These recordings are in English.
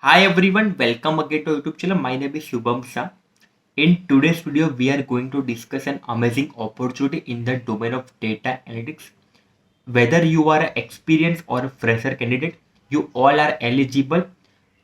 Hi everyone, welcome again to YouTube channel. My name is Shubham Shah. In today's video, we are going to discuss an amazing opportunity in the domain of data analytics. Whether you are an experienced or a fresher candidate, you all are eligible.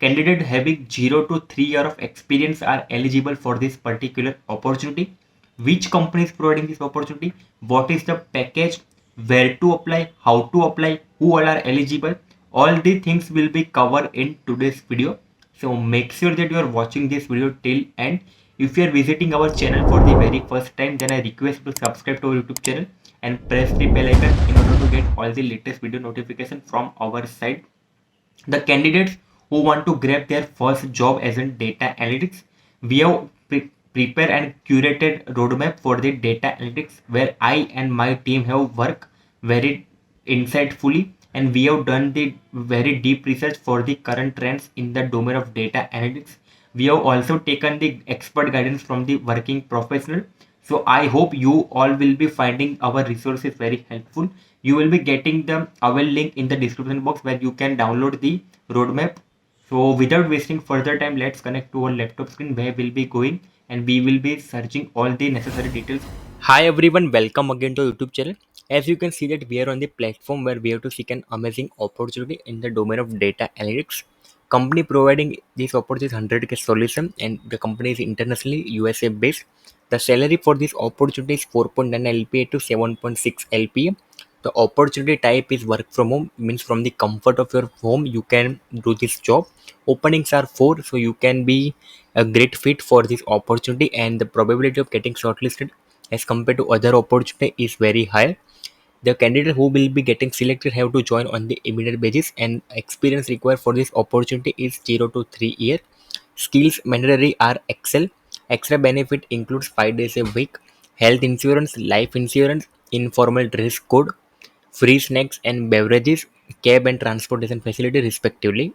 Candidate having 0 to 3 years of experience are eligible for this particular opportunity. Which company is providing this opportunity? What is the package? Where to apply? How to apply? Who all are eligible? All the things will be covered in today's video. So make sure that you are watching this video till end. If you are visiting our channel for the very first time, then I request you to subscribe to our YouTube channel and press the bell icon in order to get all the latest video notification from our side. The candidates who want to grab their first job as in data analytics, we have prepared and curated roadmap for the data analytics where I and my team have worked very insightfully, and we have done the very deep research for the current trends in the domain of data analytics. We have also taken the expert guidance from the working professional. So I hope you all will be finding our resources very helpful. You will be getting the our link in the description box where you can download the roadmap. So without wasting further time, let's connect to our laptop screen where we'll be going and we will be searching all the necessary details. Hi everyone, welcome again to YouTube channel. As you can see that we are on the platform where we have to seek an amazing opportunity in the domain of data analytics. Company providing this opportunity is 100K solution, and the company is internationally USA based. The salary for this opportunity is 4.9 LPA to 7.6 LPA. The opportunity type is work from home, means from the comfort of your home you can do this job. Openings are 4, so you can be a great fit for this opportunity, and the probability of getting shortlisted as compared to other opportunity is very high. The candidate who will be getting selected have to join on the immediate basis, and experience required for this opportunity is 0 to 3 year. Skills mandatory are Excel. Extra benefit includes 5 days a week, health insurance, life insurance, informal dress code, free snacks and beverages, cab and transportation facility respectively.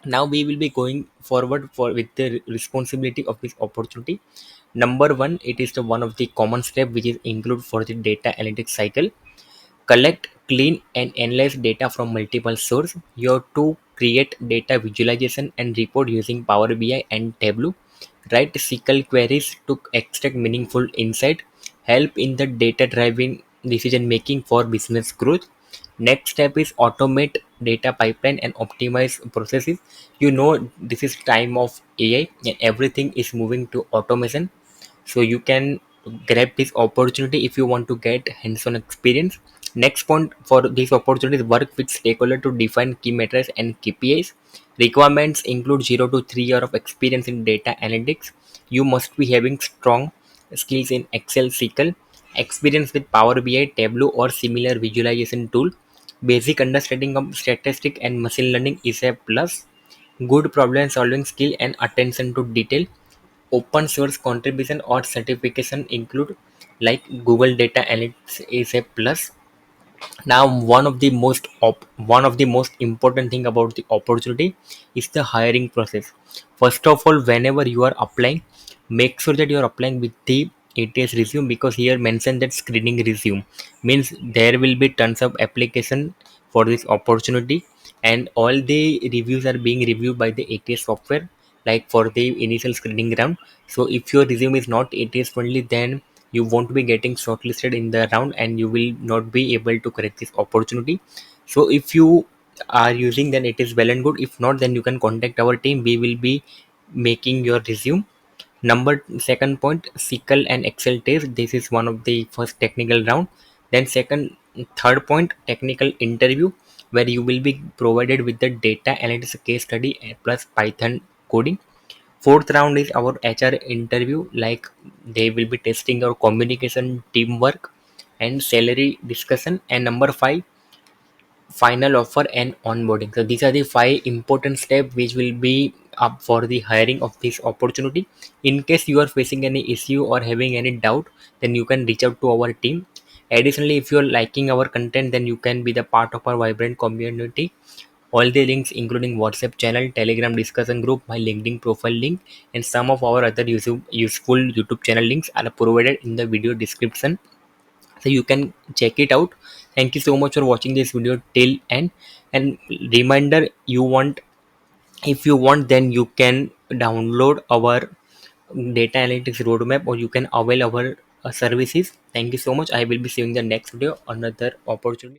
Now we will be going forward for with the responsibility of this opportunity. Number one, it is the one of the common step which is included for the data analytics cycle. Collect, clean and analyze data from multiple sources. You have to create data visualization and report using Power BI and Tableau. Write SQL queries to extract meaningful insight. Help in the data driven decision making for business growth. Next step is automate data pipeline and optimize processes. You know this is time of AI and everything is moving to automation, so you can grab this opportunity if you want to get hands-on experience. Next point for this opportunity is work with stakeholder to define key metrics and KPIs. Requirements include 0 to 3 year of experience in data analytics. You must be having strong skills in Excel, SQL, experience with Power BI, Tableau or similar visualization tool. Basic understanding of statistic and machine learning is a plus. Good problem solving skill and attention to detail. Open source contribution or certification include like Google Data Analytics is a plus. Now one of the most important thing about the opportunity is the hiring process. First of all, whenever you are applying, make sure that you are applying with the ATS resume, because here mentioned that screening resume means there will be tons of application for this opportunity, and all the reviews are being reviewed by the ATS software like for the initial screening round. So if your resume is not ATS friendly, then you won't be getting shortlisted in the round and you will not be able to correct this opportunity. So if you are using, then it is well and good. If not, then you can contact our team. We will be making your resume. Number second point, SQL and Excel test. This is one of the first technical round. Then third point, technical interview, where you will be provided with the data analytics case study plus Python coding. Fourth round is our HR interview, like they will be testing our communication, teamwork, and salary discussion. And number five, final offer and onboarding. So these are the five important steps which will be up for the hiring of this opportunity. In case you are facing any issue or having any doubt, then you can reach out to our team. Additionally, if you are liking our content, then you can be the part of our vibrant community. All the links, including WhatsApp channel, Telegram discussion group, my LinkedIn profile link, and some of our other useful YouTube channel links are provided in the video description. So you can check it out. Thank you so much for watching this video till end. And reminder, you want If you want, then you can download our data analytics roadmap, or you can avail our services. Thank you so much. I will be seeing the next video, another opportunity.